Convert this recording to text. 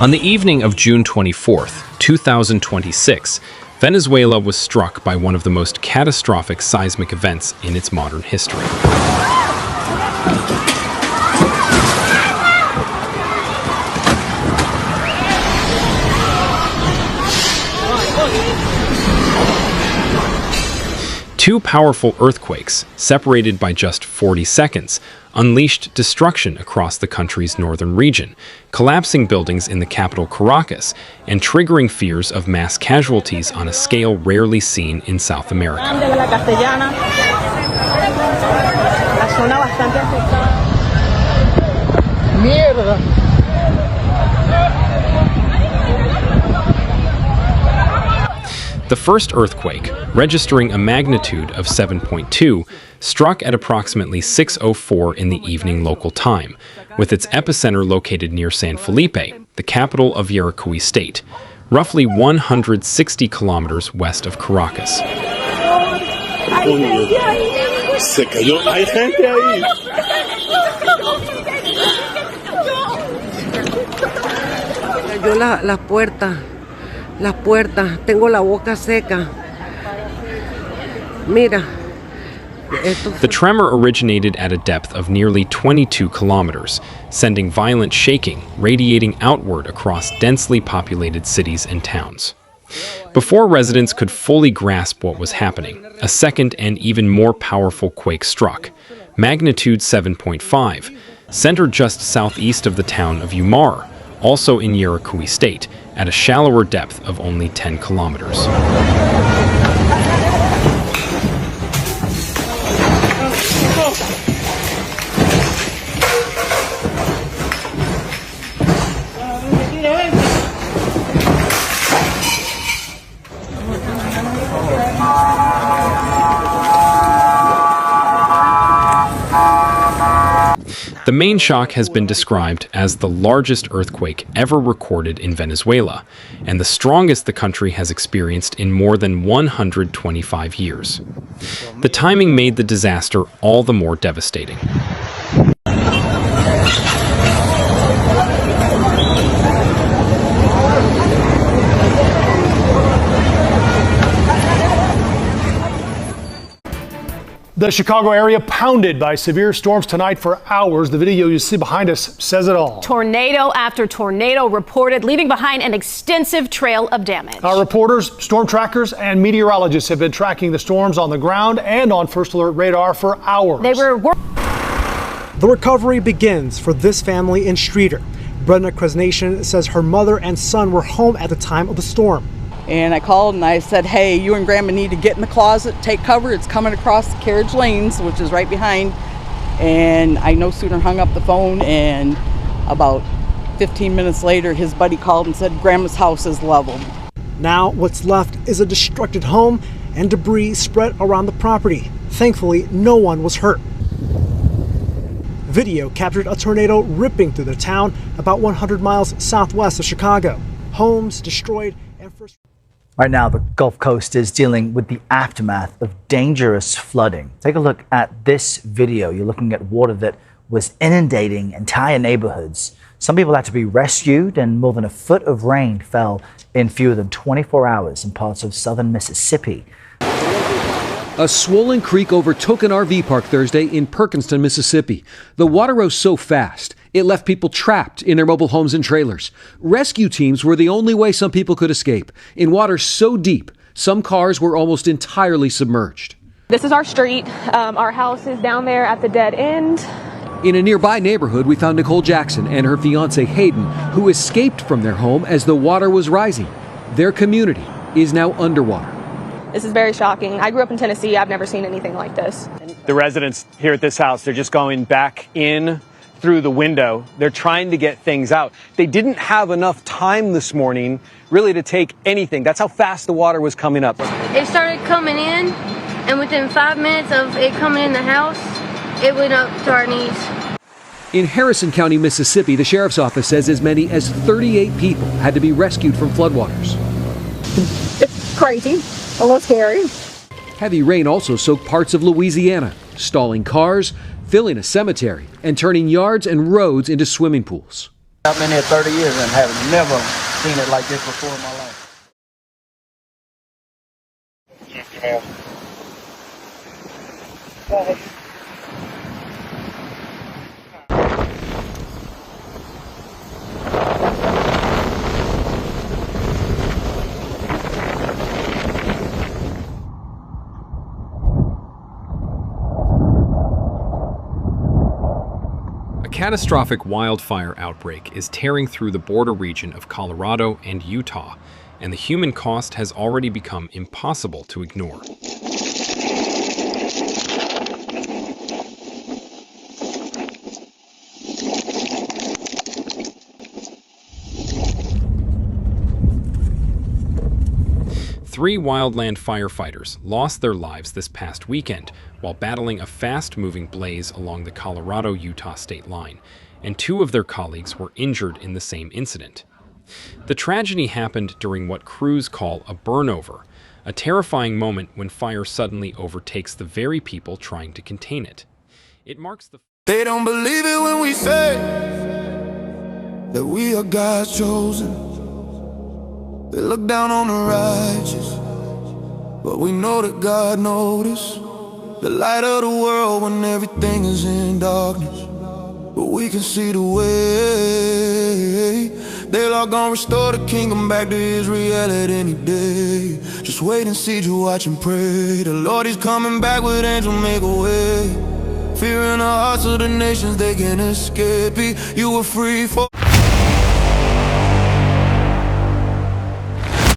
On the evening of June 24th, 2026, Venezuela was struck by one of the most catastrophic seismic events in its modern history. Two powerful earthquakes, separated by just 40 seconds, unleashed destruction across the country's northern region, collapsing buildings in the capital Caracas and triggering fears of mass casualties on a scale rarely seen in South America. The first earthquake, registering a magnitude of 7.2, struck at approximately 6:04 in the evening local time, with its epicenter located near San Felipe, the capital of Yaracuy State, roughly 160 kilometers west of Caracas. La puerta, tengo la boca seca. Mira. The tremor originated at a depth of nearly 22 kilometers, sending violent shaking, radiating outward across densely populated cities and towns. Before residents could fully grasp what was happening, a second and even more powerful quake struck, magnitude 7.5, centered just southeast of the town of Umar, also in Yaracuy State, at a shallower depth of only 10 kilometers. The main shock has been described as the largest earthquake ever recorded in Venezuela, and the strongest the country has experienced in more than 125 years. The timing made the disaster all the more devastating. The Chicago area pounded by severe storms tonight for hours. The video you see behind us says it all. Tornado after tornado reported, leaving behind an extensive trail of damage. Our reporters, storm trackers, and meteorologists have been tracking the storms on the ground and on First Alert radar for hours. The recovery begins for this family in Streeter. Brenda Kresnation says her mother and son were home at the time of the storm. And I called and I said, hey, you and Grandma need to get in the closet, take cover. It's coming across the carriage lanes, which is right behind. And I no sooner hung up the phone, and about 15 minutes later, his buddy called and said, Grandma's house is leveled. Now what's left is a destructed home and debris spread around the property. Thankfully, no one was hurt. Video captured a tornado ripping through the town about 100 miles southwest of Chicago. Homes destroyed and first... Right now, the Gulf Coast is dealing with the aftermath of dangerous flooding. Take a look at this video. You're looking at water that was inundating entire neighborhoods. Some people had to be rescued, and more than a foot of rain fell in fewer than 24 hours in parts of southern Mississippi. A swollen creek overtook an RV park Thursday in Perkinston, Mississippi. The water rose so fast, it left people trapped in their mobile homes and trailers. Rescue teams were the only way some people could escape. In water so deep, some cars were almost entirely submerged. This is our street. Our house is down there at the dead end. In a nearby neighborhood, we found Nicole Jackson and her fiancé Hayden, who escaped from their home as the water was rising. Their community is now underwater. This is very shocking. I grew up in Tennessee. I've never seen anything like this. The residents here at this house, they're just going back in through the window. They're trying to get things out. They didn't have enough time this morning really to take anything. That's how fast the water was coming up. It started coming in, and within 5 minutes of it coming in the house, It went up to our knees. In Harrison County, Mississippi, the sheriff's office says as many as 38 people had to be rescued from floodwaters. It's crazy, a little scary. Heavy rain also soaked parts of Louisiana, stalling cars, filling a cemetery, and turning yards and roads into swimming pools. I've been here 30 years and have never seen it like this before in my life. Go ahead. A catastrophic wildfire outbreak is tearing through the border region of Colorado and Utah, and the human cost has already become impossible to ignore. Three wildland firefighters lost their lives this past weekend while battling a fast-moving blaze along the Colorado-Utah state line, and two of their colleagues were injured in the same incident. The tragedy happened during what crews call a burnover, a terrifying moment when fire suddenly overtakes the very people trying to contain it. It marks the... They don't believe it when we say that we are God's chosen. They look down on the righteous, but we know that God noticed. The light of the world when everything is in darkness, but we can see the way. They're all gonna restore the kingdom back to Israel at any day. Just wait and see, just watch and pray. The Lord is coming back with angels, make a way. Fear in the hearts of the nations, they can't escape it. You were free for